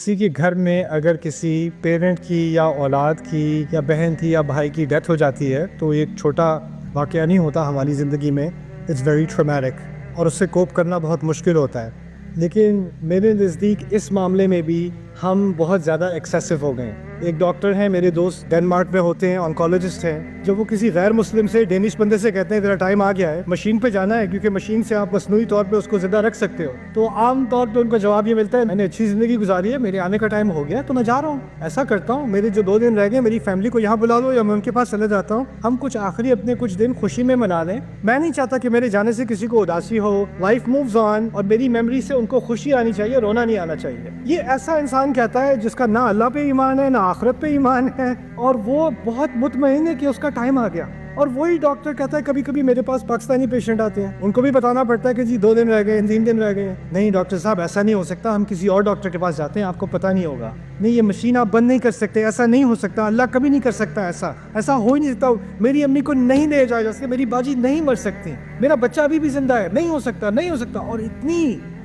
کسی کے گھر میں اگر کسی پیرنٹ کی یا اولاد کی یا بہن کی یا بھائی کی ڈیتھ ہو جاتی ہے تو ایک چھوٹا واقعہ نہیں ہوتا ہماری زندگی میں. اٹس ویری ٹرامیٹک اور اس سے کوپ کرنا بہت مشکل ہوتا ہے. لیکن میرے نزدیک اس معاملے میں بھی ہم بہت زیادہ ایکسیسو ہو گئے ہیں. ایک ڈاکٹر ہیں میرے دوست ڈینمارک میں ہوتے ہیں, آنکولوجسٹ ہیں. جب وہ کسی غیر مسلم سے ڈینش بندے سے کہتے ہیں تیرا ٹائم آ گیا ہے, مشین پہ جانا ہے کیونکہ مشین سے آپ مصنوعی طور پہ اس کو زندہ رکھ سکتے ہو, تو عام طور پہ ان کا جواب یہ ملتا ہے میں نے اچھی زندگی گزاری ہے, میرے آنے کا ٹائم ہو گیا تو میں جا رہا ہوں. ایسا کرتا ہوں میرے جو 2 دن رہ گئے میری فیملی کو یہاں بلا لو یا میں ان کے پاس چلے جاتا ہوں, ہم کچھ آخری اپنے کچھ دن خوشی میں منا لیں. میں نہیں چاہتا کہ میرے جانے سے کسی کو اداسی ہو. لائف مووز آن اور میری میموری سے ان کو خوشی آنی چاہیے, رونا نہیں آنا چاہیے. یہ ایسا انسان کہتا ہے جس کا نہ اللہ پہ ایمان ہے نہ آخرت پہ ایمان ہے, اور وہ بہت مطمئن ہے کہ اس کا ٹائم آ گیا. اور وہی ڈاکٹر کہتا ہے کبھی کبھی میرے پاس پاکستانی پیشنٹ آتے ہیں, ان کو بھی بتانا پڑتا ہے کہ جی 2 دن رہ گئے, 3 دن رہ گئے. نہیں ڈاکٹر صاحب ایسا نہیں ہو سکتا, ہم کسی اور ڈاکٹر کے پاس جاتے ہیں, آپ کو پتہ نہیں ہوگا. نہیں یہ مشین آپ بند نہیں کر سکتے, ایسا نہیں ہو سکتا, اللہ کبھی نہیں کر سکتا, ایسا ہو ہی نہیں سکتا. میری امی کو نہیں لے جایا جا سکتا, میری باجی نہیں مر سکتی, میرا بچہ ابھی بھی زندہ ہے, نہیں ہو سکتا, نہیں ہو سکتا. اور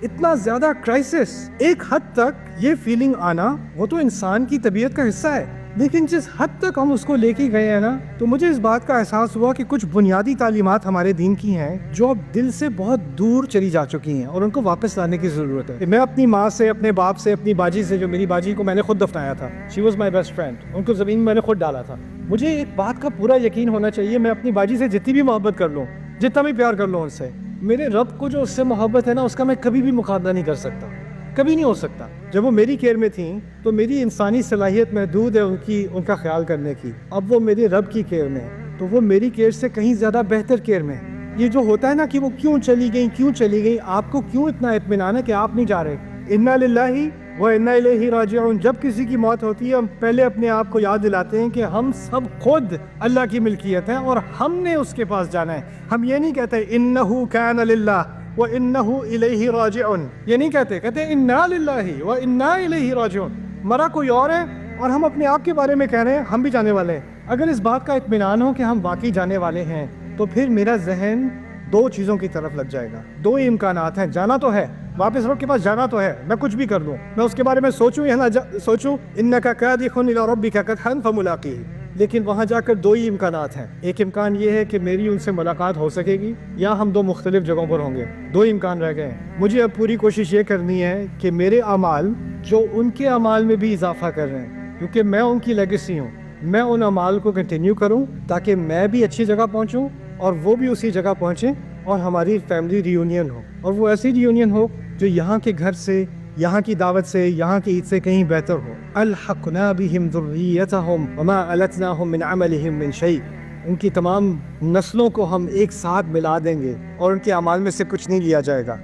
اتنا زیادہ کرائسس, ایک حد تک یہ فیلنگ آنا وہ تو انسان کی طبیعت کا حصہ ہے. لیکن جس حد تک ہم اس کو لے کے گئے ہیں نا, تو مجھے اس بات کا احساس ہوا کہ کچھ بنیادی تعلیمات ہمارے دین کی ہیں جو اب دل سے بہت دور چلی جا چکی ہیں اور ان کو واپس لانے کی ضرورت ہے. میں اپنی ماں سے, اپنے باپ سے, اپنی باجی سے, جو میری باجی کو میں نے خود دفنایا تھا, she was my best friend, ان کو زمین میں نے خود ڈالا تھا. مجھے ایک بات کا پورا یقین ہونا چاہیے, میں اپنی باجی سے جتنی بھی محبت کر لوں, جتنا بھی پیار کر لوں ان سے, میرے رب کو جو اس سے محبت ہے نا, اس کا میں کبھی بھی مقابلہ نہیں کر سکتا, کبھی نہیں ہو سکتا. جب وہ میری کیئر میں تھیں تو میری انسانی صلاحیت محدود ہے ان کا خیال کرنے کی. اب وہ میرے رب کی کیئر میں ہے تو وہ میری کیئر سے کہیں زیادہ بہتر کیئر میں ہے. یہ جو ہوتا ہے نا کہ وہ کیوں چلی گئیں, آپ کو کیوں اتنا اطمینان ہے کہ آپ نہیں جا رہے. انا للہ و انا الیہ راجعون. جب کسی کی موت ہوتی ہے ہم پہلے اپنے آپ کو یاد دلاتے ہیں کہ ہم سب خود اللہ کی ملکیت ہیں اور ہم نے اس کے پاس جانا ہے. ہم یہ نہیں کہتے انہ کان للہ وَإِنَّهُ إِلَيْهِ راجعون, یہ نہیں کہتے اِنَّا لِلَّهِ وَإِنَّا إِلَيْهِ راجعون. مرا کوئی اور ہے اور ہم اپنے آپ کے بارے میں کہہ رہے ہیں ہم بھی جانے والے ہیں. اگر اس بات کا اطمینان ہو کہ ہم واقعی جانے والے ہیں تو پھر میرا ذہن 2 چیزوں کی طرف لگ جائے گا. 2 ہی امکانات ہیں, جانا تو ہے, واپس رب کے پاس جانا تو ہے, میں کچھ بھی کر لوں, میں اس کے بارے میں سوچوں یا نہ سوچوں, إِنَّكَ كَادِحٌ إِلَىٰ رَبِّكَ كَدْحًا فَمُلَاقِيهِ. لیکن وہاں جا کر 2 ہی امکانات ہیں. ایک امکان یہ ہے کہ میری ان سے ملاقات ہو سکے گی یا ہم 2 مختلف جگہوں پر ہوں گے. 2 امکان رہ گئے ہیں. مجھے اب پوری کوشش یہ کرنی ہے کہ میرے اعمال جو ان کے اعمال میں بھی اضافہ کر رہے ہیں, کیونکہ میں ان کی لیگیسی ہوں, میں ان اعمال کو کنٹینیو کروں تاکہ میں بھی اچھی جگہ پہنچوں اور وہ بھی اسی جگہ پہنچیں اور ہماری فیملی ریونین ہو, اور وہ ایسی ریونین ہو جو یہاں کے گھر سے, یہاں کی دعوت سے, یہاں کی عید سے کہیں بہتر ہو. الحقنا بهم ذریتهم وما التناهم من عملهم من شيء. ان کی تمام نسلوں کو ہم ایک ساتھ ملا دیں گے اور ان کے اعمال میں سے کچھ نہیں لیا جائے گا.